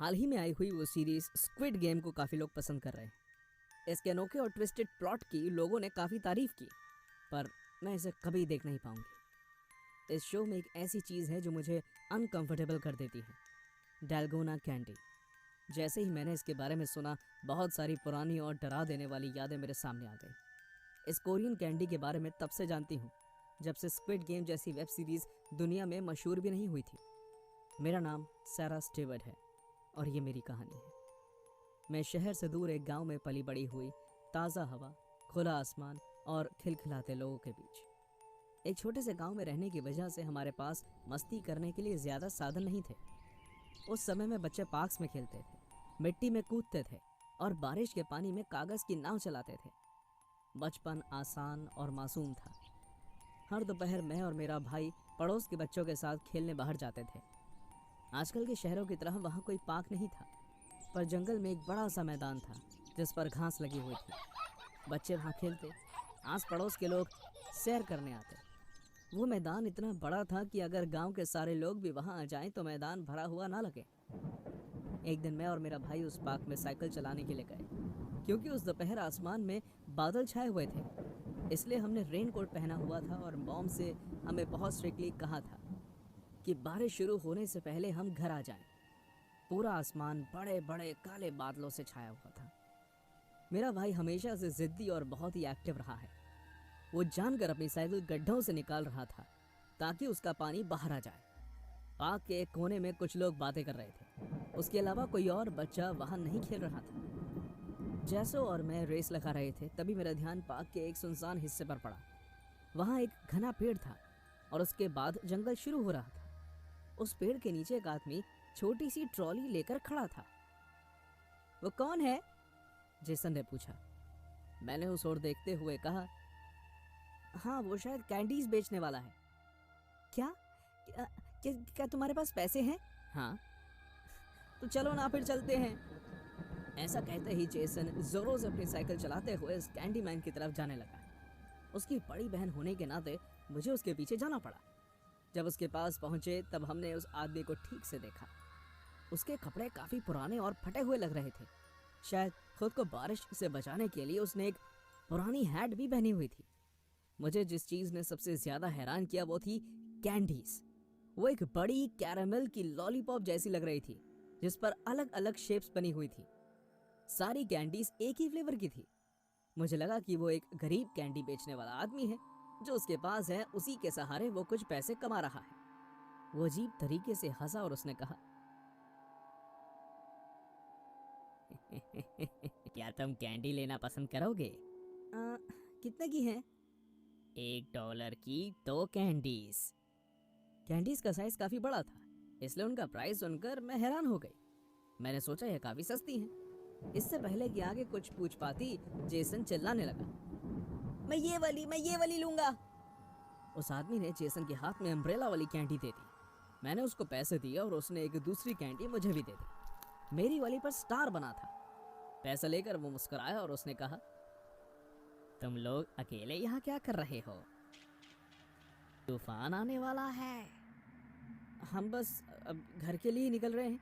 हाल ही में आई हुई वो सीरीज स्क्विड गेम को काफ़ी लोग पसंद कर रहे हैं। इसके अनोखे और ट्विस्टेड प्लॉट की लोगों ने काफ़ी तारीफ की, पर मैं इसे कभी देख नहीं पाऊंगी। इस शो में एक ऐसी चीज़ है जो मुझे अनकंफर्टेबल कर देती है, डैलगोना कैंडी। जैसे ही मैंने इसके बारे में सुना, बहुत सारी पुरानी और डरा देने वाली यादें मेरे सामने आ गई। इस कोरियन कैंडी के बारे में तब से जानती हूँ जब से स्क्विड गेम जैसी वेब सीरीज दुनिया में मशहूर भी नहीं हुई थी। मेरा नाम सारा स्टीवर्ट है और ये मेरी कहानी है। मैं शहर से दूर एक गांव में पली बड़ी हुई, ताज़ा हवा, खुला आसमान और खिलखिलाते लोगों के बीच। एक छोटे से गांव में रहने की वजह से हमारे पास मस्ती करने के लिए ज़्यादा साधन नहीं थे। उस समय में बच्चे पार्क्स में खेलते थे, मिट्टी में कूदते थे और बारिश के पानी में कागज़ की नाव चलाते थे। बचपन आसान और मासूम था। हर दोपहर मैं और मेरा भाई पड़ोस के बच्चों के साथ खेलने बाहर जाते थे। आजकल के शहरों की तरह वहाँ कोई पार्क नहीं था, पर जंगल में एक बड़ा सा मैदान था जिस पर घास लगी हुई थी। बच्चे वहाँ खेलते, आस पड़ोस के लोग सैर करने आते। वो मैदान इतना बड़ा था कि अगर गांव के सारे लोग भी वहाँ आ जाएं तो मैदान भरा हुआ ना लगे। एक दिन मैं और मेरा भाई उस पार्क में साइकिल चलाने के लिए गए। क्योंकि उस दोपहर आसमान में बादल छाए हुए थे, इसलिए हमने रेन कोट पहना हुआ था और मॉम से हमें बहुत स्ट्रिक्टली कहा था कि बारिश शुरू होने से पहले हम घर आ जाएं। पूरा आसमान बड़े बड़े काले बादलों से छाया हुआ था। मेरा भाई हमेशा से जिद्दी और बहुत ही एक्टिव रहा है। वो जानकर अपनी साइकिल गड्ढों से निकाल रहा था ताकि उसका पानी बाहर आ जाए। पार्क के एक कोने में कुछ लोग बातें कर रहे थे, उसके अलावा कोई और बच्चा वहां नहीं खेल रहा था। जैसो और मैं रेस लगा रहे थे, तभी मेरा ध्यान पार्क के एक सुनसान हिस्से पर पड़ा। वहां एक घना पेड़ था और उसके बाद जंगल शुरू हो रहा था। उस पेड़ के नीचे एक आदमी छोटी सी ट्रॉली लेकर खड़ा था। वो कौन है? जेसन ने पूछा। मैंने उस ओर देखते हुए कहा, हाँ, वो शायद कैंडीज बेचने वाला है। क्या तुम्हारे पास पैसे हैं? हाँ। तो चलो ना, फिर चलते हैं। ऐसा कहते ही जेसन जोरों से अपनी साइकिल चलाते हुए इस कैंडी मैन की तरफ जाने लगा। उसकी बड़ी बहन होने के नाते मुझे उसके पीछे जाना पड़ा। जब उसके पास पहुंचे तब हमने उस आदमी को ठीक से देखा। उसके कपड़े काफी पुराने और फटे हुए लग रहे थे। शायद खुद को बारिश से बचाने के लिए उसने एक पुरानी हैट भी पहनी हुई थी। मुझे जिस चीज ने सबसे ज्यादा हैरान किया वो थी कैंडीज। वो एक बड़ी कैरामल की लॉलीपॉप जैसी लग रही थी जिस पर अलग अलग शेप्स बनी हुई थी। सारी कैंडीज एक ही फ्लेवर की थी। मुझे लगा कि वो एक गरीब कैंडी बेचने वाला आदमी है, जो उसके पास है उसी के सहारे वो कुछ पैसे कमा रहा है। वो अजीब तरीके से हंसा और उसने कहा, क्या तुम कैंडी लेना पसंद करोगे? कितने की है? $1 की 2 कैंडीज। कैंडीज का साइज काफी बड़ा था, इसलिए उनका प्राइस सुनकर मैं हैरान हो गई। मैंने सोचा यह काफी सस्ती है। इससे पहले कि आगे कुछ पूछ पाती, जेसन चिल्लाने लगा, मैं ये वाली लूंगा। उस आदमी ने जेसन के हाथ में अम्ब्रेला वाली कैंडी दे दी। मैंने उसको पैसे दिए और उसने एक दूसरी कैंडी मुझे भी दे दी। मेरी वाली पर स्टार बना था। पैसा लेकर वो मुस्कुराया और उसने कहा, तुम लोग अकेले यहाँ क्या कर रहे हो? तूफान आने वाला है। हम बस अब घर के लिए ही निकल रहे हैं।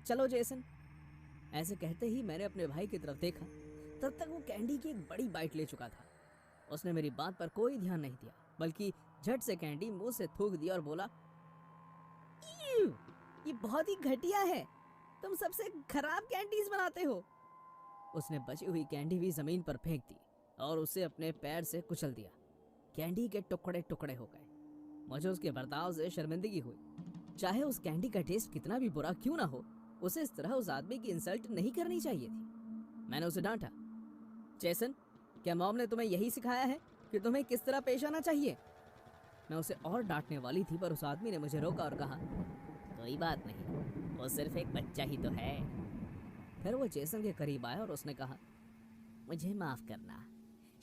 चलो जेसन। ऐसे कहते ही मैंने अपने भाई की तरफ देखा। तब तक वो कैंडी की एक बड़ी बाइट ले चुका था। उसने मेरी बात पर कोई ध्यान नहीं दिया, बल्कि झट से कैंडी मुंह से थूक दिया और बोला, ये बहुत ही घटिया है, तुम सबसे खराब कैंडीज बनाते हो। उसने बची हुई कैंडी भी जमीन पर फेंक दी और उसे अपने पैर से कुचल दिया। कैंडी के टुकड़े टुकड़े हो गए। मुझे उसके बर्ताव से शर्मिंदगी हुई। चाहे उस कैंडी का टेस्ट कितना भी बुरा क्यों ना हो, उसे इस तरह उस आदमी की इंसल्ट नहीं करनी चाहिए थी। मैंने उसे डांटा, जेसन, क्या मॉम ने तुम्हें यही सिखाया है कि तुम्हें किस तरह पेश आना चाहिए? मैं उसे और डांटने वाली थी, पर उस आदमी ने मुझे रोका और कहा, कोई बात नहीं, वो सिर्फ एक बच्चा ही तो है। फिर वो जेसन के करीब आया और उसने कहा, मुझे माफ करना,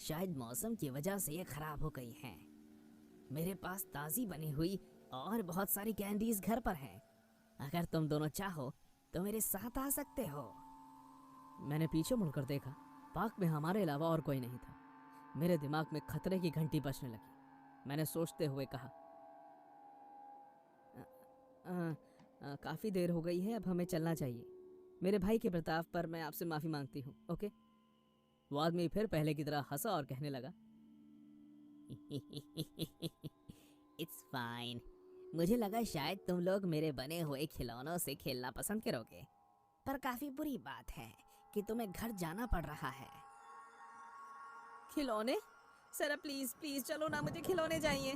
शायद मौसम की वजह से ये खराब हो गई हैं। मेरे पास ताज़ी बनी हुई और बहुत सारी कैंडीज घर पर हैं। अगर तुम दोनों चाहो तो मेरे साथ आ सकते हो। मैंने पीछे मुड़कर देखा। पार्क में हमारे अलावा और कोई नहीं था। मेरे दिमाग में खतरे की घंटी बजने लगी। मैंने सोचते हुए कहा, काफ़ी देर हो गई है, अब हमें चलना चाहिए। मेरे भाई के बर्ताव पर मैं आपसे माफ़ी मांगती हूँ। ओके। वो आदमी फिर पहले की तरह हंसा और कहने लगा, इट्स फाइन। मुझे लगा शायद तुम लोग मेरे बने हुए खिलौनों से खेलना पसंद करोगे, पर काफी बुरी बात है कि तुम्हें घर जाना पड़ रहा है। खिलौने? सर प्लीज प्लीज चलो ना, मुझे खिलौने चाहिए।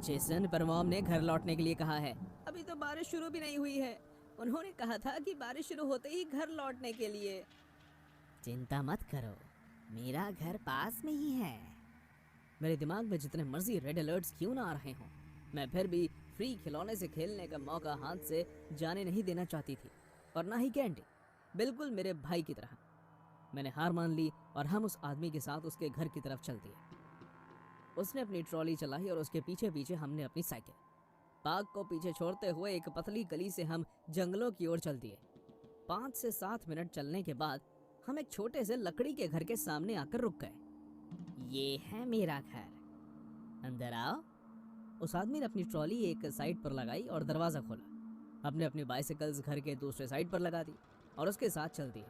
जेसन पर मॉम ने घर लौटने के लिए कहा है। अभी तो बारिश शुरू भी नहीं हुई है। उन्होंने कहा था कि बारिश शुरू होते ही घर लौटने के लिए। चिंता मत करो, मेरा घर पास में ही है। मेरे दिमाग में जितने मर्जी रेड अलर्ट्स क्यों ना आ रहे हों, मैं फिर भी फ्री खिलौने से खेलने का मौका हाथ से जाने नहीं देना चाहती थी, और ना ही कैंडी, बिल्कुल मेरे भाई की तरह। मैंने हार मान ली और हम उस आदमी के साथ उसके घर की तरफ चल दिए। उसने अपनी ट्रॉली चलाई और उसके पीछे पीछे हमने अपनी साइकिल। पार्क को पीछे छोड़ते हुए एक पतली गली से हम जंगलों की ओर चल दिए। 5 से 7 मिनट चलने के बाद हम एक छोटे से लकड़ी के घर के सामने आकर रुक गए। ये है मेरा घर, अंदर आओ। उस आदमी ने अपनी ट्रॉली एक साइड पर लगाई और दरवाजा खोला। हमने अपनी बाइसिकल्स घर के दूसरे साइड पर लगा दी और उसके साथ चल दिए।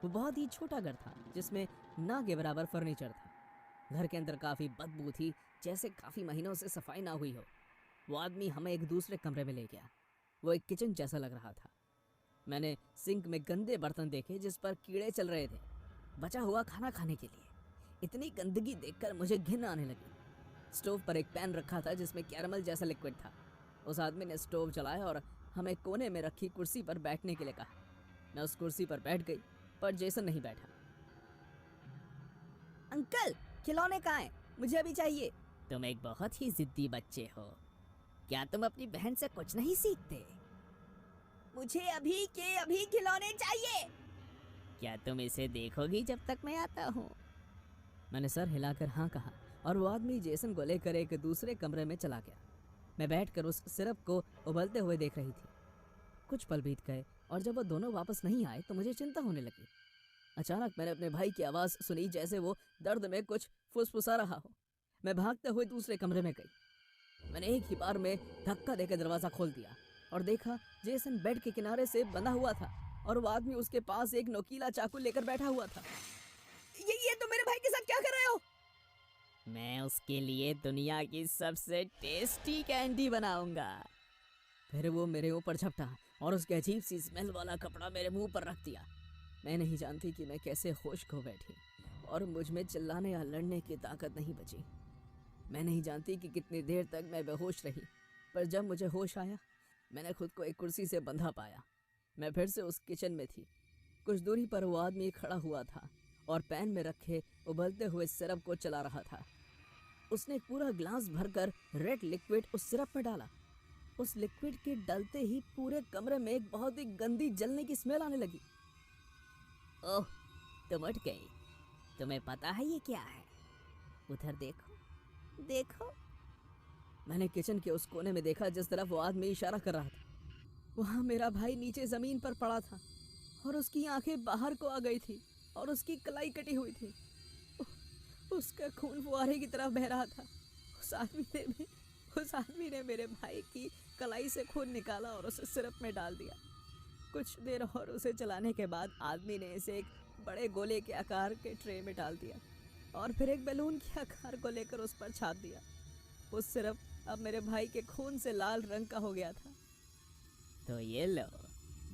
वो बहुत ही छोटा घर था जिसमें ना के बराबर फर्नीचर था। घर के अंदर काफी बदबू थी, जैसे काफी महीनों से सफाई ना हुई हो। वो आदमी हमें एक दूसरे कमरे में ले गया। वो एक किचन जैसा लग रहा था। मैंने सिंक में गंदे बर्तन देखे जिस पर कीड़े चल रहे थे, बचा हुआ खाना खाने के लिए। इतनी गंदगी देखकर मुझे घिन आने लगी। स्टोव पर एक पैन रखा था जिसमें कैरमल जैसा लिक्विड था। उस आदमी ने स्टोव जलाया और हमें कोने में रखी कुर्सी पर बैठने के लिए कहा। मैं उस कुर्सी पर बैठ गई, पर जेसन नहीं बैठा। अंकल, खिलौने कहाँ हैं? मुझे अभी चाहिए। तुम एक बहुत ही जिद्दी बच्चे हो। क्या तुम अपनी बहन से कुछ नहीं सीखते? मुझे अभी के अभी खिलौने चाहिए। क्या तुम इसे देखोगी जब तक मैं आता हूँ? मैंने सर हिलाकर हाँ कहा और वो आदमी जेसन को लेकर एक दूसरे कमरे में चला गया। मैं बैठकर उस सिरप को उबलते हुए देख रही थी। कुछ पल बीत गए और जब वो दोनों वापस नहीं आए तो मुझे चिंता होने लगी। अचानक मैंने अपने भाई की आवाज़ सुनी, जैसे वो दर्द में कुछ फुसफुसा रहा हो। मैं भागते हुए दूसरे कमरे में गई। मैंने एक ही बार में धक्का देकर दरवाज़ा खोल दिया और देखा जेसन बेड के किनारे से बंधा हुआ था और वो आदमी उसके पास एक नोकीला चाकू लेकर बैठा हुआ था। ये तुम मेरे भाई के साथ क्या कर रहे हो? मैं उसके लिए दुनिया की सबसे टेस्टी कैंडी बनाऊंगा। फिर वो मेरे ऊपर झपटा और उसके अजीब सी स्मेल वाला कपड़ा मेरे मुंह पर रख दिया। मैं नहीं जानती कि मैं कैसे होश खो बैठी और मुझ में चिल्लाने या लड़ने की ताकत नहीं बची। मैं नहीं जानती कि कितनी देर तक मैं बेहोश रही, पर जब मुझे होश आया मैंने खुद को एक कुर्सी से बंधा पाया। मैं फिर से उस किचन में थी। कुछ दूरी पर वो आदमी खड़ा हुआ था और पैन में रखे उबलते हुए सिरप को चला रहा था। उसने पूरा ग्लास भरकर रेड लिक्विड उस सिरप में डाला। उस लिक्विड के डलते ही पूरे कमरे में एक बहुत ही गंदी जलने की स्मेल आने लगी। ओह, तुम उठ गई। तुम्हें पता है ये क्या है? उधर देखो देखो। मैंने किचन के उस कोने में देखा जिस तरफ वो आदमी इशारा कर रहा था। वहां मेरा भाई नीचे जमीन पर पड़ा था और उसकी आंखें बाहर को आ गई थी और उसकी कलाई कटी हुई थी। उसका खून फुहारे की तरफ बह रहा था। उस आदमी ने मेरे भाई की कलाई से खून निकाला और उसे सिरप में डाल दिया। कुछ देर और उसे चलाने के बाद आदमी ने इसे एक बड़े गोले के आकार के ट्रे में डाल दिया और फिर एक बैलून के आकार को लेकर उस पर छाप दिया। उस सिरप अब मेरे भाई के खून से लाल रंग का हो गया था। तो ये लो,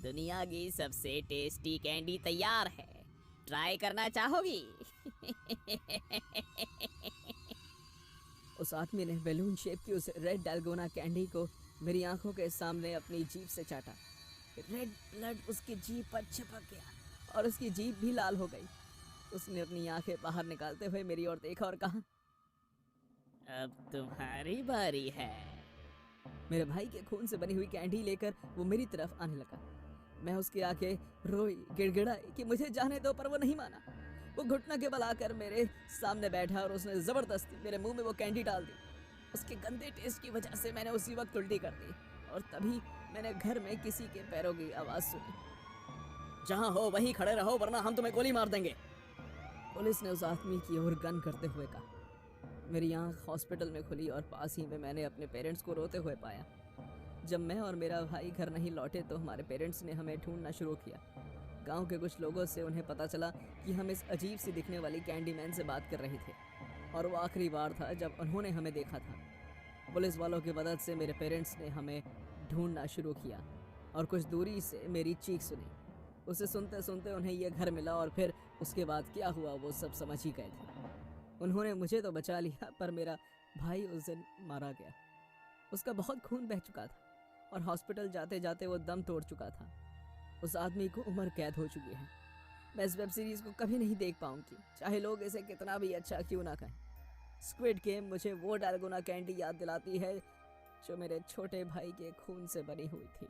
दुनिया की सबसे टेस्टी कैंडी तैयार है। ट्राई करना चाहोगी? उस आदमी ने बैलून शेप की उस रेड डालगोना कैंडी को मेरी आंखों के सामने अपनी जीभ से चाटा। रेड ब्लड उसकी जीभ पर चिपक गया और उसकी जीभ भी लाल हो गई। उसने अपनी आंखें बाहर निकालते हुए मेरी ओर देखा और कहा, अब तुम्हारी बारी है। मेरे भाई के खून से बनी हुई कैंडी लेकर वो मेरी तरफ आने लगा। मैं उसके आगे रोई, गिड़गिड़ाई कि मुझे जाने दो, पर वो नहीं माना। वो घुटना के बल आकर मेरे सामने बैठा और उसने जबरदस्ती मेरे मुंह में वो कैंडी डाल दी। उसके गंदे टेस्ट की वजह से मैंने उसी वक्त उल्टी कर दी और तभी मैंने घर में किसी के पैरों की आवाज सुनी। जहां हो वहीं खड़े रहो वरना हम तुम्हें गोली मार देंगे, पुलिस ने उस आदमी की ओर गन करते हुए कहा। मेरी आंख हॉस्पिटल में खुली और पास ही में मैंने अपने पेरेंट्स को रोते हुए पाया। जब मैं और मेरा भाई घर नहीं लौटे तो हमारे पेरेंट्स ने हमें ढूंढना शुरू किया। गांव के कुछ लोगों से उन्हें पता चला कि हम इस अजीब सी दिखने वाली कैंडी मैन से बात कर रहे थे, और वो आखिरी बार था जब उन्होंने हमें देखा था। पुलिस वालों की मदद से मेरे पेरेंट्स ने हमें ढूंढना शुरू किया और कुछ दूरी से मेरी चीख सुनी। उसे सुनते सुनते उन्हें यह घर मिला और फिर उसके बाद क्या हुआ वो सब समझ ही गए थे। उन्होंने मुझे तो बचा लिया, पर मेरा भाई उस दिन मारा गया। उसका बहुत खून बह चुका था और हॉस्पिटल जाते जाते वो दम तोड़ चुका था। उस आदमी को उम्र कैद हो चुकी है। मैं इस वेब सीरीज़ को कभी नहीं देख पाऊंगी, चाहे लोग इसे कितना भी अच्छा क्यों ना कहें। स्क्विड गेम मुझे वो डालगोना कैंडी याद दिलाती है जो मेरे छोटे भाई के खून से बनी हुई थी।